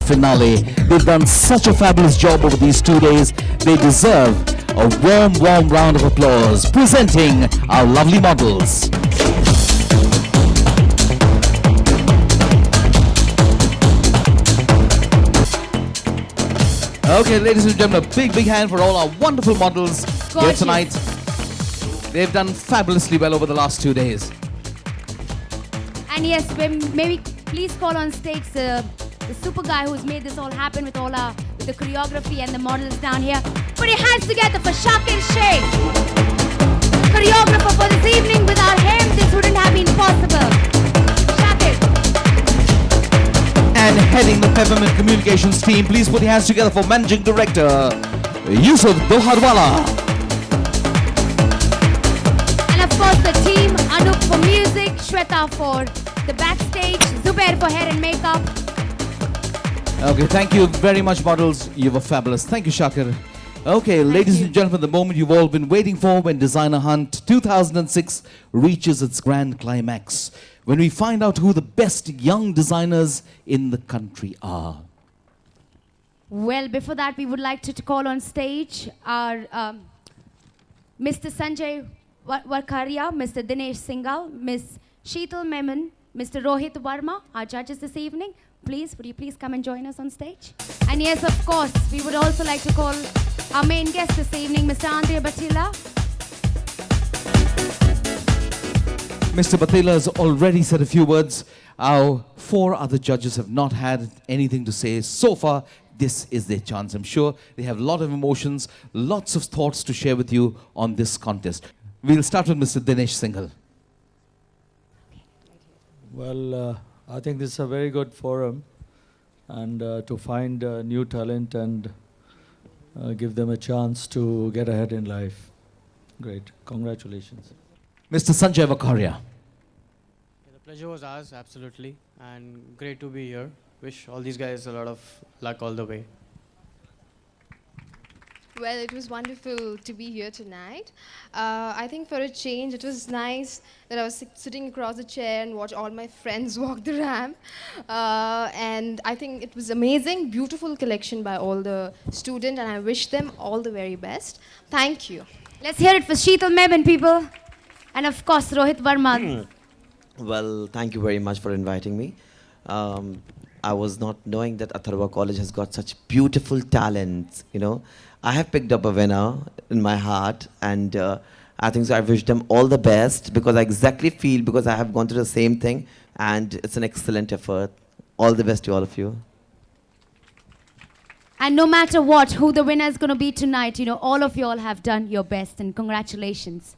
finale. They've done such a fabulous job over these 2 days. They deserve a warm, warm round of applause. Presenting our lovely models. Okay, ladies and gentlemen, a big, big hand for all our wonderful models here tonight. They've done fabulously well over the last 2 days. And yes, maybe please call on stage the super guy who's made this all happen with the choreography and the models down here. Put your hands together for Shakir Sheikh, choreographer for this evening. Without him, this wouldn't have been possible. Shakir. And heading the Peppermint Communications team, please put your hands together for Managing Director Yusuf Doharwala. And of course the team, Anup for music, Shweta for the backstage, Zubair for hair and makeup. Okay, thank you very much, models. You were fabulous. Thank you, Shakir. Okay, ladies and gentlemen, the moment you've all been waiting for when Designer Hunt 2006 reaches its grand climax, when we find out who the best young designers in the country are. Well, before that, we would like to call on stage our Mr. Sanjay Varkaria, Mr. Dinesh Singhal, Ms. Sheetal Memon, Mr. Rohit Verma, our judges this evening. Please, would you please come and join us on stage? And yes, of course, we would also like to call our main guest this evening, Mr. Andre Batila. Mr. Batila has already said a few words. Our 4 other judges have not had anything to say so far. This is their chance. I'm sure they have a lot of emotions, lots of thoughts to share with you on this contest. We'll start with Mr. Dinesh Singhal. Well, I think this is a very good forum, and to find new talent and give them a chance to get ahead in life. Great. Congratulations. Mr. Sanjay Vakharia. The pleasure was ours, absolutely, and great to be here. Wish all these guys a lot of luck all the way. Well, it was wonderful to be here tonight. I think for a change, it was nice that I was sitting across the chair and watch all my friends walk the ramp. And I think it was amazing, beautiful collection by all the students, and I wish them all the very best. Thank you. Let's hear it for Sheetal Memon, people. And of course, Rohit Verma. Well, thank you very much for inviting me. I was not knowing that Atharva College has got such beautiful talents, you know. I have picked up a winner in my heart, and I think so. I wish them all the best, because I exactly feel, because I have gone through the same thing, and it's an excellent effort. All the best to all of you. And no matter what, who the winner is going to be tonight, you know, all of you all have done your best, and congratulations.